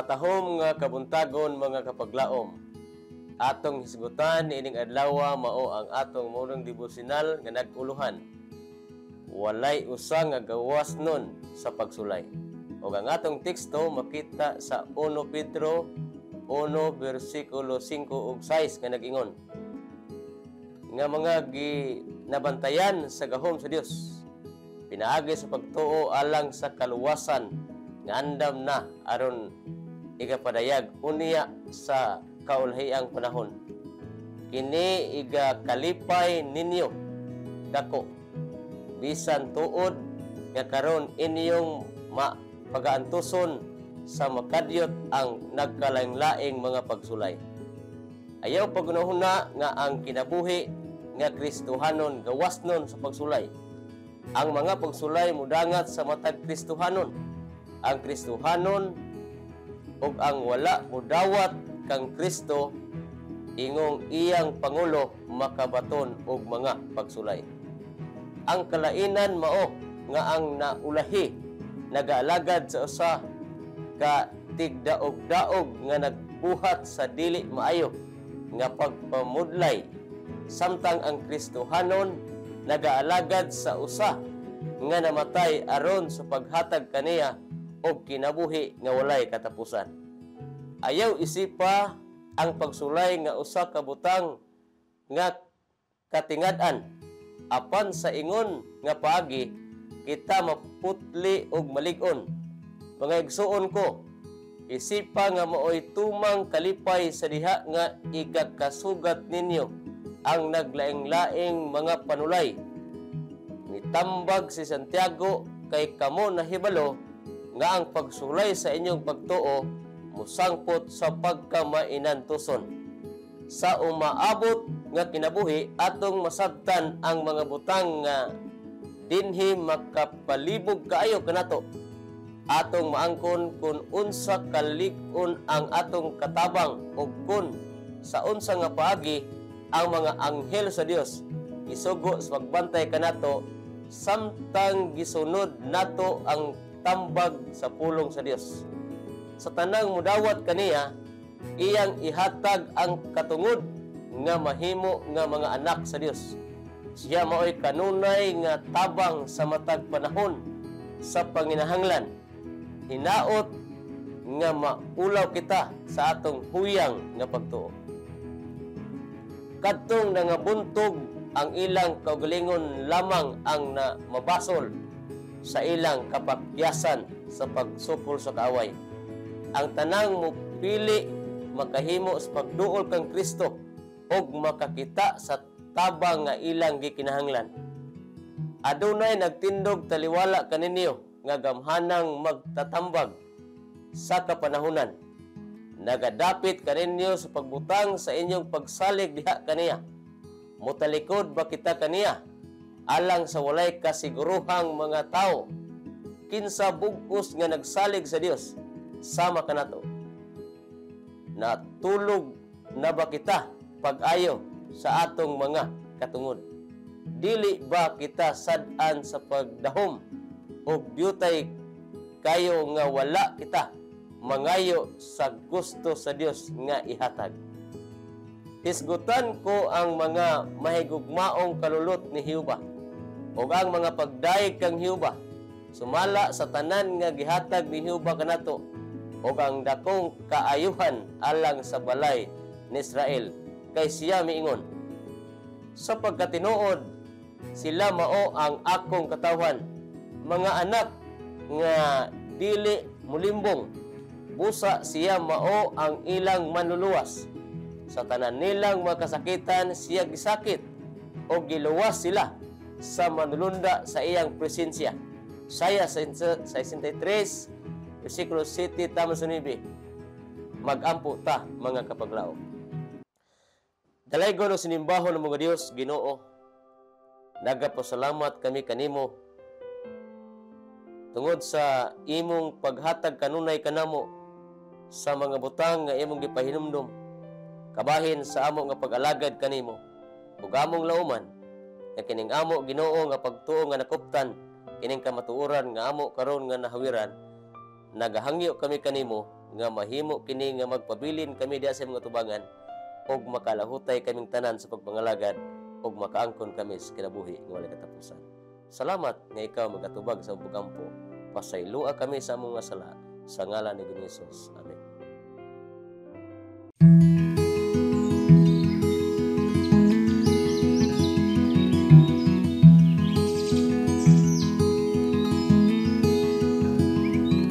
Matahom nga kabuntagon mga kapaglaom. Atong hisgutan ining adlaw mao ang atong murang devotional nga naguluhan. Walay usa nga gawas nun sa pagsulay. O ang atong teksto makita sa 1 Pedro 1 versikulo 5 ug 6 nga nag-ingon nga mga ginabantayan sa gahom sa Dios, pinaagi sa pagtuo alang sa kaluwasan nga andam na aron igapadayag unya sa kaulhiang panahon. Kini igakalipay ninyo dako bisan tuod nga karon inyong pagaantuson sa makadyot ang nagkalain-laing mga pagsulay. Ayaw pagunahuna nga ang kinabuhi nga Kristohanon gawasnon sa pagsulay. Ang mga pagsulay mudangat sa matag Kristohanon. Ang Kristohanon ug ang wala mudawat kang Kristo ingong iyang pangulo makabaton og mga pagsulay. Ang kalainan mao nga ang naulahi nagaalagad sa usa ka tigdaog-daog nga nagbuhat sa dili maayo nga pagpamudlay, samtang ang Kristohanon nagaalagad sa usa nga namatay aron sa paghatag kaniya og kinabuhi nga walay katapusan. Ayaw isipa ang pagsulay nga usa ka butang nga katingad-an, apan sa ingon nga paagi kita maputli og malig-on. Mga igsuon ko, isipa nga maoy tumang kalipay sa diha nga igakasugat ninyo ang naglaing-laing mga panulay. Nitambag si Santiago kay kamo nahibalo nga ang pagsulay sa inyong pagtuo musangpot sa pagkamainantuson. Sa umaabot nga kinabuhi atong masabtan ang mga butang nga dinhi makapalibog kaayo kanato. Atong maangkon kung unsa kalig-on ang atong katabang ug kun sa unsa nga paagi ang mga anghel sa Dios isugo sa pagbantay kanato samtang gisunod nato ang tambag sa pulong sa Dios. Sa tanang mudawat kaniya, iyang ihatag ang katungod nga mahimo nga mga anak sa Dios. Siya maoy kanunay nga tabang sa matag panahon sa panginahanglan. Hinaot nga maulaw kita sa atong huyang nga pagtuo. Kadtong nangabuntog ang ilang kaugalingon lamang ang na mabasol sa ilang kapakyasan sa pagsukol sa kaaway. Ang tanang mupili makahimo sa pagduol kang Kristo og makakita sa tabang nga ilang gikinahanglan. Adunay nagtindog taliwala kaninyo nga gamhanang magtatambag sa kapanahunan. Nagadapit kaninyo sa pagbutang sa inyong pagsalig diha kaniya. Mutalikod ba kita kaniya alang sa walay kasiguruhang mga tao? Kinsa bug-os nga nagsalig sa Dios sama kanato. Natulog na ba kita pag-ayo sa atong mga katungod? Dili ba kita sad-an sa pagdahom o biyutay kayo nga wala kita mangayo sa gusto sa Dios nga ihatag? Hisgutan ko ang mga mahigugmaong kalulot ni Jehova o ang mga pagdaig kang Jehova sumala sa tanan nga gihatag ni Jehova kanato o ang dakong kaayuhan alang sa balay ni Israel. Kay siya miingon, sa pagkatinuod sila mao ang akong katawhan, mga anak nga dili mulimbong. Busa siya mao ang ilang manluluwas. Sa tanan nilang makasakitan siya gisakit o giluwas sila sa manulunda sa iyang presensya. Saya 63 versikulo 7 tama sa 9. Mag-ampo ta mga kapaglao. Dalaygon o sinimbaho ng mga Dios, Ginoo. Nagapasalamat kami kanimo tungod sa imong paghatag kanunay kanamo sa mga butang nga imong gipahinumdom, kabahin sa amo nga pag-alagad kanimo ug among lauman nga kining amo Ginoo nga pagtuo nga nakuptan kining kamatuoran nga amo karon nga nahawiran. Nagahangyo kami kanimo nga mahimo kini nga magpabilin kami diha sa mga tubangan ug makalahutay kaming tanan sa pagpangalagad ug makaangkon kami sa kinabuhi nga walay katapusan. Salamat nga ikaw magatubag sa among kampo. Pasaylua kami sa among nga sala sa ngalan ni Hesus. Amen.